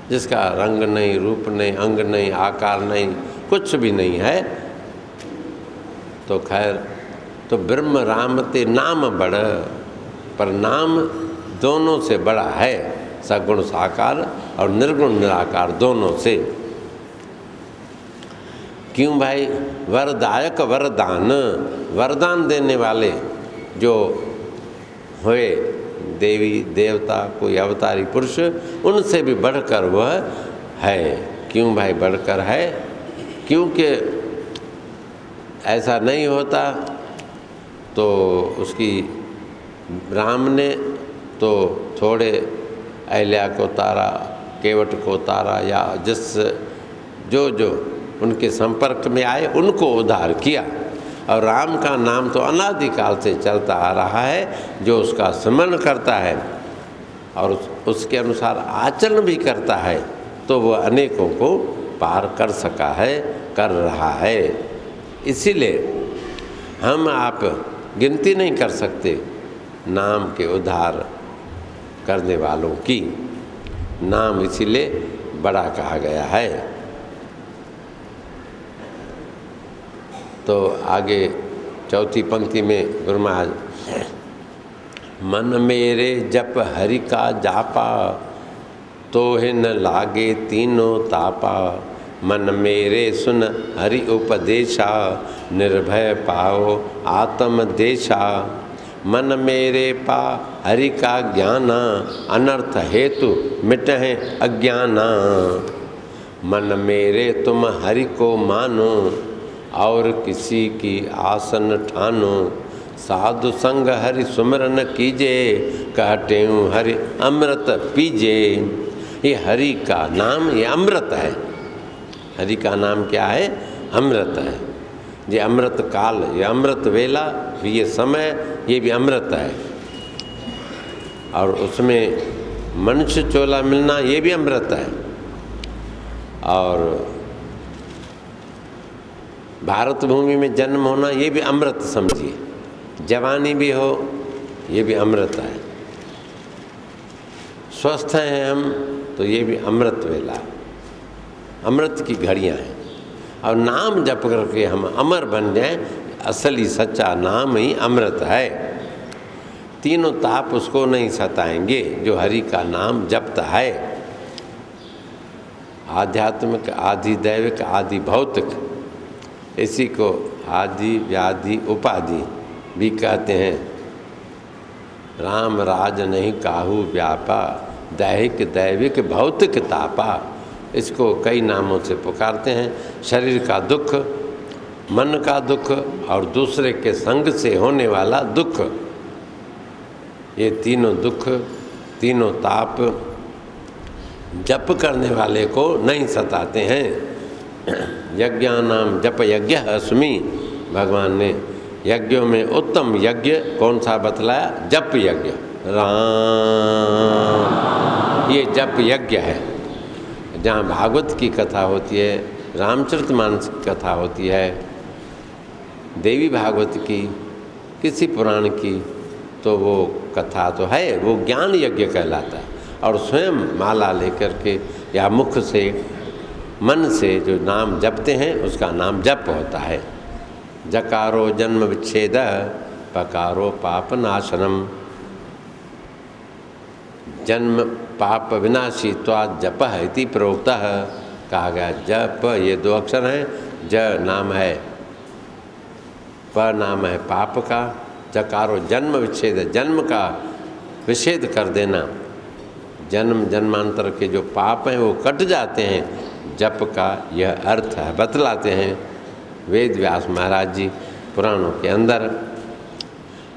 जिसका रंग नहीं, रूप नहीं, अंग नहीं, आकार नहीं, कुछ भी नहीं है। तो खैर, तो ब्रह्म राम ते नाम बड़, पर नाम दोनों से बड़ा है, सगुण साकार और निर्गुण निराकार दोनों से। क्यों भाई? वरदायक वरदान, वरदान देने वाले जो हुए देवी देवता, कोई अवतारी पुरुष, उनसे भी बढ़कर वह है। क्यों भाई बढ़कर है? क्योंकि ऐसा नहीं होता तो उसकी राम ने तो थोड़े अहल्या को तारा, केवट को तारा, या जिस जो जो उनके संपर्क में आए उनको उद्धार किया। और राम का नाम तो अनादिकाल से चलता आ रहा है। जो उसका स्मरण करता है और उसके अनुसार आचरण भी करता है तो वह अनेकों को पार कर सका है, कर रहा है। इसीलिए हम आप गिनती नहीं कर सकते नाम के उद्धार करने वालों की। नाम इसीलिए बड़ा कहा गया है। तो आगे चौथी पंक्ति में गुरु महाराज, मन मेरे जप हरि का जापा, तोहे न लागे तीनों तापा। मन मेरे सुन हरि उपदेशा, निर्भय पाओ आत्म देशा। मन मेरे पा हरि का ज्ञाना, अनर्थ हेतु मिटहे अज्ञाना। मन मेरे तुम हरि को मानो, और किसी की आसन ठानो। साधु संग हरि सुमरन कीजे, कहते हूँ हरि अमृत पीजे। ये हरि का नाम ये अमृत है। हरि का नाम क्या है? अमृत है। ये अमृत काल, ये अमृत वेला, ये समय, ये भी अमृत है। और उसमें मनुष्य चोला मिलना ये भी अमृत है। और भारत भूमि में जन्म होना ये भी अमृत समझिए। जवानी भी हो ये भी अमृत है। स्वस्थ हैं हम तो ये भी अमृत वेला, अमृत की घड़ियां हैं। और नाम जप करके हम अमर बन जाएं, असली सच्चा नाम ही अमृत है। तीनों ताप उसको नहीं सताएंगे जो हरि का नाम जपता है। आध्यात्मिक, आदि दैविक, आदि भौतिक, इसी को आदि व्याधि उपाधि भी कहते हैं। राम राज नहीं काहू व्यापा, दैहिक दैविक भौतिक तापा। इसको कई नामों से पुकारते हैं। शरीर का दुख, मन का दुख और दूसरे के संग से होने वाला दुख, ये तीनों दुख, तीनों ताप जप करने वाले को नहीं सताते हैं। यज्ञानाम जप यज्ञ अस्मि, भगवान ने यज्ञों में उत्तम यज्ञ कौन सा बतलाया? जप यज्ञ। राम, ये जप यज्ञ है। जहाँ भागवत की कथा होती है, रामचरितमानस की कथा होती है, देवी भागवत की, किसी पुराण की, तो वो कथा तो है, वो ज्ञान यज्ञ कहलाता है। और स्वयं माला लेकर के या मुख से, मन से जो नाम जपते हैं उसका नाम जप होता है। जकारो जन्म विच्छेद, पकारो पाप नाशनम। जन्म पाप विनाशी त्वात् जप इति प्रोक्तः, कहा गया। जप ये दो अक्षर हैं। ज नाम है, प नाम है पाप का। जकारो जन्म विच्छेद, जन्म का विच्छेद कर देना। जन्म जन्मांतर के जो पाप हैं वो कट जाते हैं। जप का यह अर्थ है, बतलाते हैं वेद व्यास महाराज जी पुराणों के अंदर।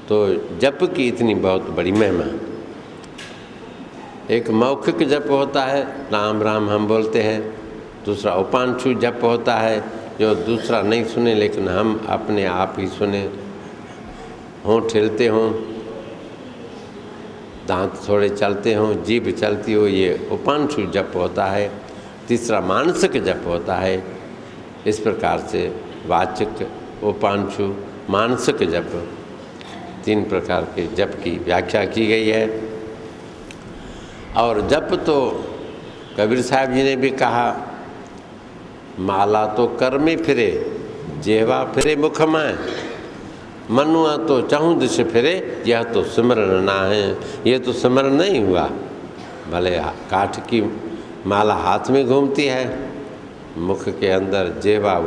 तो जप की इतनी बहुत बड़ी महिमा। एक मौखिक जप होता है, राम राम हम बोलते हैं। दूसरा उपांशु जप होता है, जो दूसरा नहीं सुने लेकिन हम अपने आप ही सुने, होंठ हिलते हों, दांत थोड़े चलते हों, जीभ चलती हो, ये उपांशु जप होता है। तीसरा मानसिक जप होता है। इस प्रकार से वाचिक, उपांशु, मानसिक जप, तीन प्रकार के जप की व्याख्या की गई है। और जप तो कबीर साहब जी ने भी कहा, माला तो कर में फिरे, जेवा फिरे मुख में, मनुआ तो चहु दिश फिरे, यह तो सिमरन ना है। ये तो सिमरन नहीं हुआ। भले काठ की माला हाथ में घूमती है, मुख के अंदर जेवा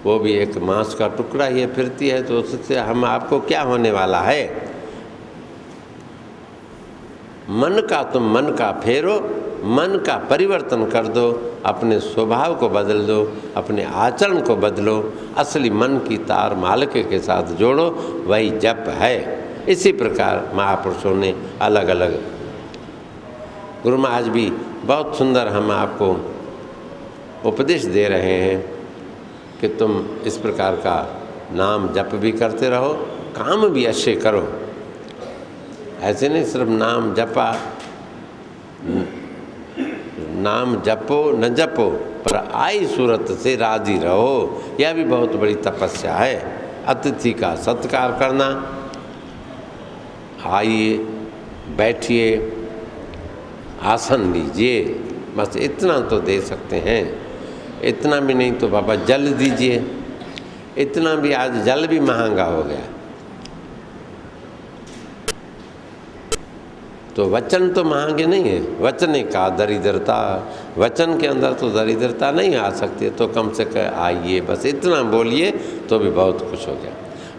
वो भी एक मांस का टुकड़ा ही फिरती है, तो उससे हम आपको क्या होने वाला है? मन का तुम मन का फेरो, मन का परिवर्तन कर दो, अपने स्वभाव को बदल दो, अपने आचरण को बदलो, असली मन की तार मालिक के साथ जोड़ो, वही जप है। इसी प्रकार महापुरुषों ने अलग अलग, गुरु महाराज भी बहुत सुंदर हम आपको उपदेश दे रहे हैं कि तुम इस प्रकार का नाम जप भी करते रहो, काम भी अच्छे करो। ऐसे नहीं सिर्फ नाम जपा, नाम जपो न जपो पर आई सूरत से राजी रहो, यह भी बहुत बड़ी तपस्या है। अतिथि का सत्कार करना, आइए, बैठिए, आसन लीजिए, बस इतना तो दे सकते हैं। इतना भी नहीं तो बाबा जल दीजिए। इतना भी, आज जल भी महंगा हो गया। तो वचन तो महंगे नहीं है। वचन का दरिद्रता, वचन के अंदर तो दरिद्रता नहीं आ सकती। तो कम से कम आइए, बस इतना बोलिए तो भी बहुत खुश हो गया।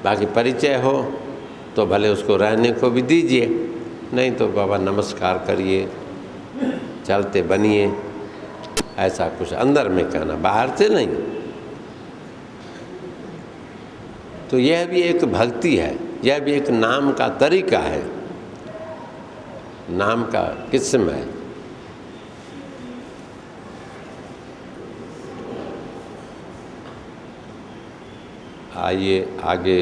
बाकी परिचय हो तो भले उसको रहने को भी दीजिए, नहीं तो बाबा नमस्कार करिए, चलते बनिए, ऐसा कुछ अंदर में कहना, बाहर से नहीं। तो यह भी एक भक्ति है, यह भी एक नाम का तरीका है, नाम का किस्म है। आइए आगे।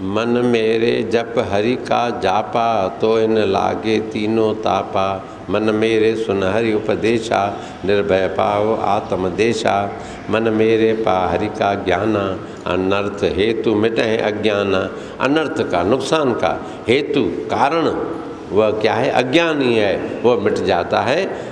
मन मेरे जप हरि का जापा, तो इन लागे तीनों तापा। मन मेरे सुन हरि उपदेशा, निर्भय पाओ आत्मदेशा। मन मेरे पा हरि का ज्ञाना, अनर्थ हेतु मिटे अज्ञाना। अनर्थ का, नुकसान का हेतु, कारण वह क्या है? अज्ञान ही है, वह मिट जाता है।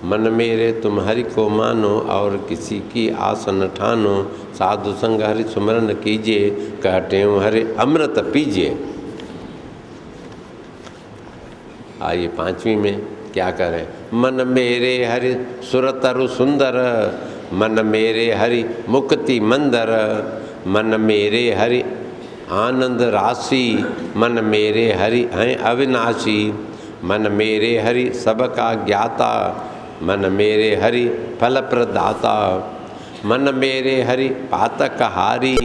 मन मेरे तुम हरि को मानो, और किसी की आस न ठानो। साधु संग हरि सुमरन कीजिए, कहते हूँ हरि अमृत पीजिए। आइए पांचवी में क्या करें? मन मेरे हरि सुरतरु सुंदर, मन मेरे हरि मुक्ति मंदर। मन मेरे हरि आनंद राशि, मन मेरे हरि हैं अविनाशी। मन मेरे हरि सबका ज्ञाता, मन मेरे हरि फल प्रदाता। मन मेरे हरि पातक हारी,